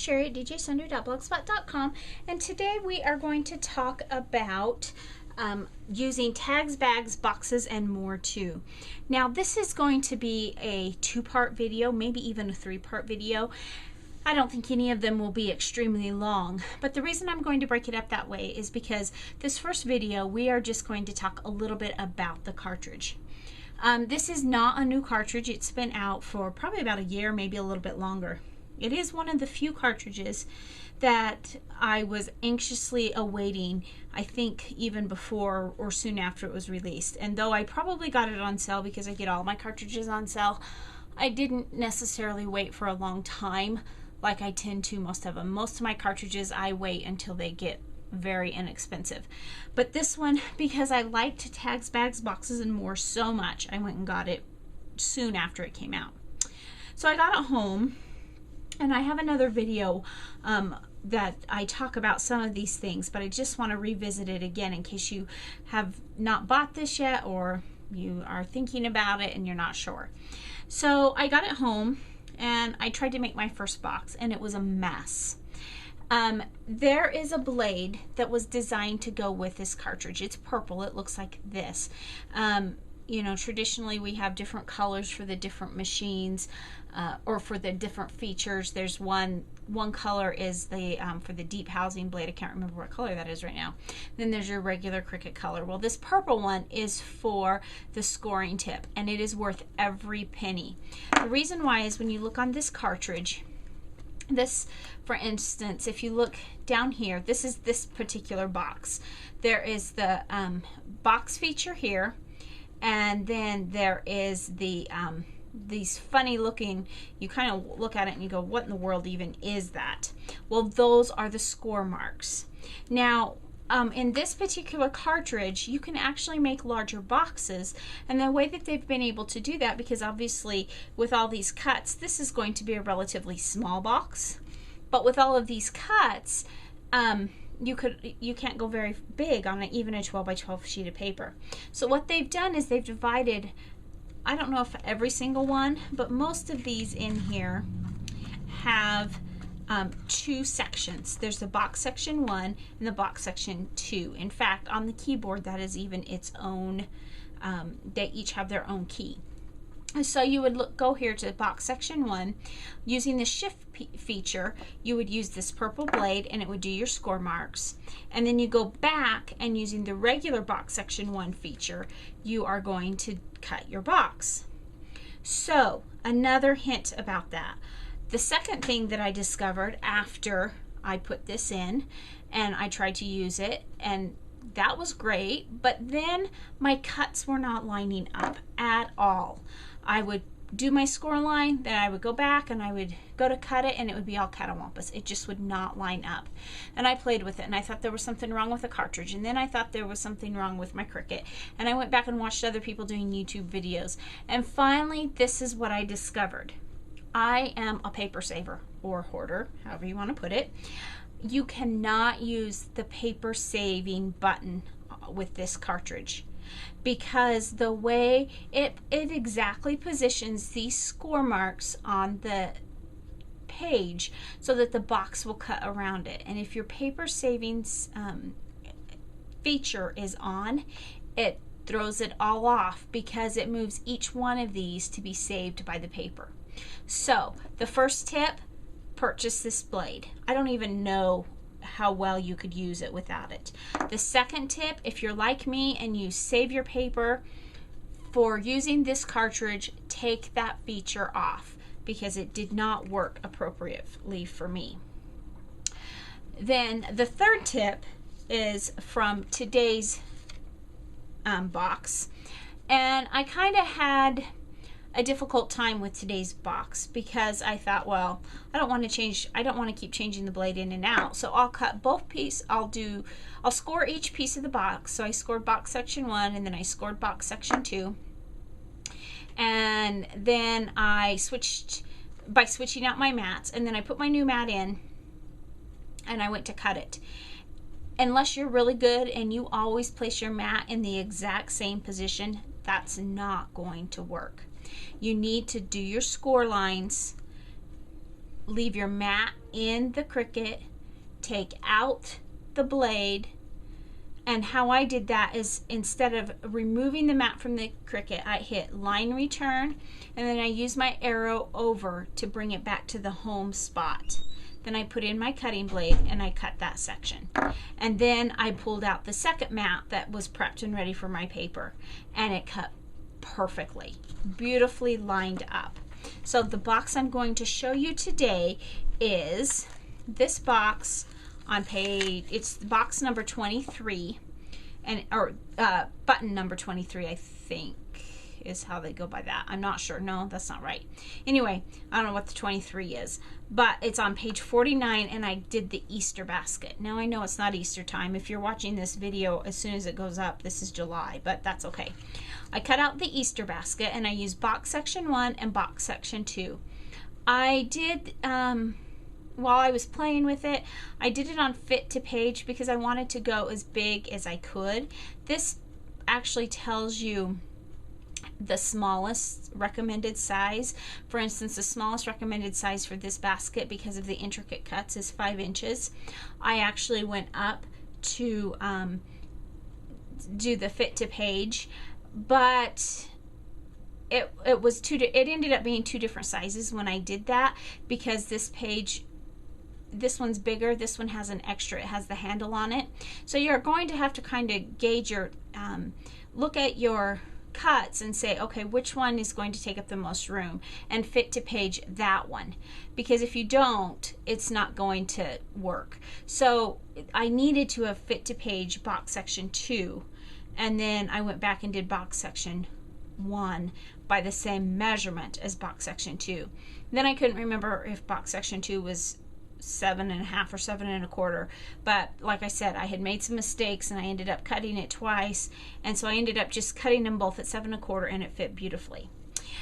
Cheri at djsunder.blogspot.com, and today we are going to talk about using tags, bags, boxes, and more too. Now this is going to be a two-part video, maybe even a three-part video. I don't think any of them will be extremely long, but the reason I'm going to break it up that way is because this first video we are just going to talk a little bit about the cartridge. This is not a new cartridge. It's been out for probably about a year, maybe a little bit longer. It is one of the few cartridges that I was anxiously awaiting, I think even before or soon after it was released. And though I probably got it on sale because I get all my cartridges on sale, I didn't necessarily wait for a long time like I tend to most of them. Most of my cartridges I wait until they get very inexpensive. But this one, because I liked tags, bags, boxes, and more so much, I went and got it soon after it came out. So I got it home, and I have another video that I talk about some of these things, but I just want to revisit it again in case you have not bought this yet or you are thinking about it and you're not sure. So I got it home and I tried to make my first box and it was a mess. There is a blade that was designed to go with this cartridge. It's purple. It looks like this. You know, traditionally we have different colors for the different machines or for the different features. There's one color is the for the deep housing blade. I can't remember what color that is right now. Then there's your regular Cricut color. Well, this purple one is for the scoring tip, and it is worth every penny. The reason why is when you look on this cartridge, this, for instance, if you look down here, this is this particular box. There is the box feature here, and then there is the these funny looking, you kind of look at it and you go, what in the world even is that? Well, those are the score marks. Now, in this particular cartridge, you can actually make larger boxes, and the way that they've been able to do that, because obviously with all these cuts, this is going to be a relatively small box, but with all of these cuts, you can't go very big on even a 12 by 12 sheet of paper. So what they've done is they've divided, I don't know if every single one, but most of these in here have two sections. There's the box section 1 and the box section 2. In fact, on the keyboard, that is even its own, they each have their own key. So you would go here to box section 1. Using the shift feature, you would use this purple blade and it would do your score marks. And then you go back, and using the regular box section 1 feature, you are going to cut your box. So another hint about that. The second thing that I discovered after I put this in and I tried to use it, and that was great, but then my cuts were not lining up at all. I would do my score line, then I would go back and I would go to cut it and it would be all catawampus. It just would not line up. And I played with it and I thought there was something wrong with the cartridge, and then I thought there was something wrong with my Cricut, and I went back and watched other people doing YouTube videos, and finally this is what I discovered. I am a paper saver or hoarder, however you want to put it. You cannot use the paper saving button with this cartridge, because the way it exactly positions these score marks on the page so that the box will cut around it. And if your paper savings feature is on, it throws it all off because it moves each one of these to be saved by the paper. So the first tip, purchase this blade. I don't even know how well you could use it without it. The second tip, if you're like me and you save your paper, for using this cartridge, take that feature off because it did not work appropriately for me. Then the third tip is from today's box, and I kind of had a difficult time with today's box because I thought, well, I don't want to keep changing the blade in and out, so I'll cut both pieces. I'll score each piece of the box. So I scored box section 1 and then I scored box section 2, and then I switched by switching out my mats, and then I put my new mat in and I went to cut it. Unless you're really good and you always place your mat in the exact same position, that's not going to work. You need to do your score lines leave your mat in the Cricut, take out the blade, and how I did that is instead of removing the mat from the Cricut, I hit line return, and then I use my arrow over to bring it back to the home spot. Then I put in my cutting blade and I cut that section. And then I pulled out the second mat that was prepped and ready for my paper, and it cut perfectly, beautifully lined up. So the box I'm going to show you today is this box on page, it's box number 23, and or button number 23, I think is how they go by that. I'm not sure. No, that's not right. Anyway, I don't know what the 23 is, but it's on page 49, and I did the Easter basket. Now I know it's not Easter time. If you're watching this video as soon as it goes up, this is July, but that's okay. I cut out the Easter basket, and I used box section 1 and box section 2. I did, while I was playing with it, I did it on fit to page because I wanted to go as big as I could. This actually tells you the smallest recommended size. For instance, the smallest recommended size for this basket, because of the intricate cuts, is 5 inches. I actually went up to do the fit to page, but it ended up being 2 different sizes when I did that, because this page, this one's bigger, this one has an extra, it has the handle on it. So you're going to have to kind of gauge your, look at your cuts and say, okay, which one is going to take up the most room, and fit to page that one, because if you don't, it's not going to work. So I needed to have fit to page box section 2, and then I went back and did box section 1 by the same measurement as box section 2. Then I couldn't remember if box section 2 was 7.5 or 7.25, but like I said, I had made some mistakes and I ended up cutting it twice, and so I ended up just cutting them both at 7.25, and it fit beautifully.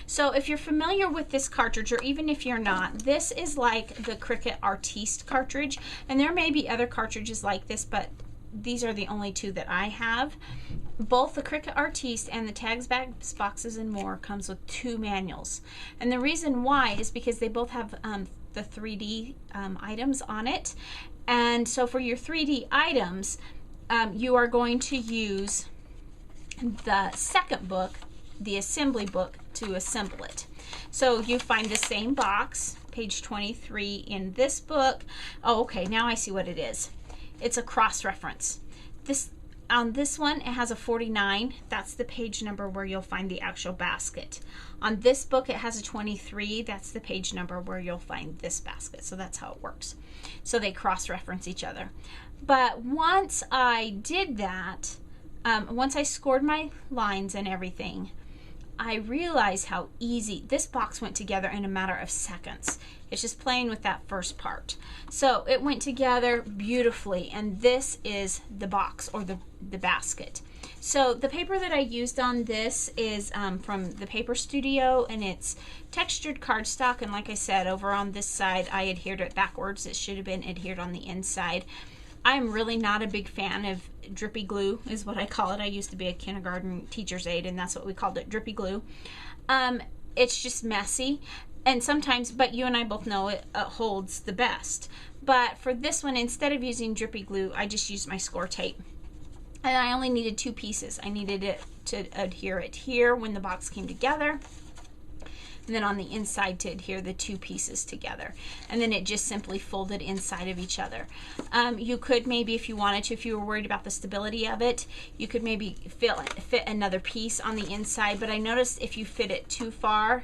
So if you're familiar with this cartridge, or even if you're not, this is like the Cricut Artiste cartridge, and there may be other cartridges like this, but these are the only 2 that I have. Both the Cricut Artiste and the Tags, Bags, Boxes, and More comes with 2 manuals, and the reason why is because they both have the 3D items on it. And so for your 3D items, you are going to use the second book, the assembly book, to assemble it. So you find the same box, page 23 in this book. Oh, okay, now I see what it is. It's a cross-reference. On this one, it has a 49. That's the page number where you'll find the actual basket. On this book, it has a 23. That's the page number where you'll find this basket. So that's how it works. So they cross-reference each other. But once I did that, once I scored my lines and everything, I realized how easy this box went together in a matter of seconds. It's just playing with that first part. So it went together beautifully, and this is the box, or the basket. So the paper that I used on this is from the Paper Studio, and it's textured cardstock, and like I said, over on this side I adhered it backwards. It should have been adhered on the inside. I'm really not a big fan of drippy glue, is what I call it. I used to be a kindergarten teacher's aide, and that's what we called it, drippy glue. It's just messy, and sometimes, but you and I both know it holds the best. But for this one, instead of using drippy glue, I just used my score tape. And I only needed 2 pieces. I needed it to adhere it here when the box came together, and then on the inside to adhere the 2 pieces together, and then it just simply folded inside of each other. You could maybe, if you wanted to, if you were worried about the stability of it, you could maybe fit another piece on the inside, but I noticed if you fit it too far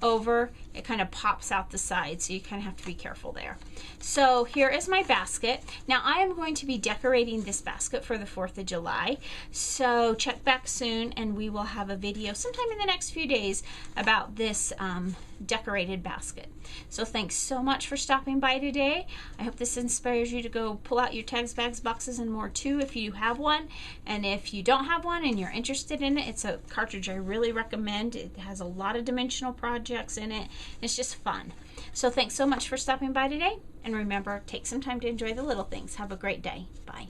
over, it kind of pops out the side, so you kind of have to be careful there. So here is my basket. Now I am going to be decorating this basket for the 4th of July, so check back soon and we will have a video sometime in the next few days about this decorated basket. So thanks so much for stopping by today. I hope this inspires you to go pull out your Tags, Bags, Boxes, and More too if you have one, and if you don't have one and you're interested in it, it's a cartridge I really recommend. It has a lot of dimensional projects in it. It's just fun. So thanks so much for stopping by today, and remember, take some time to enjoy the little things. Have a great day. Bye.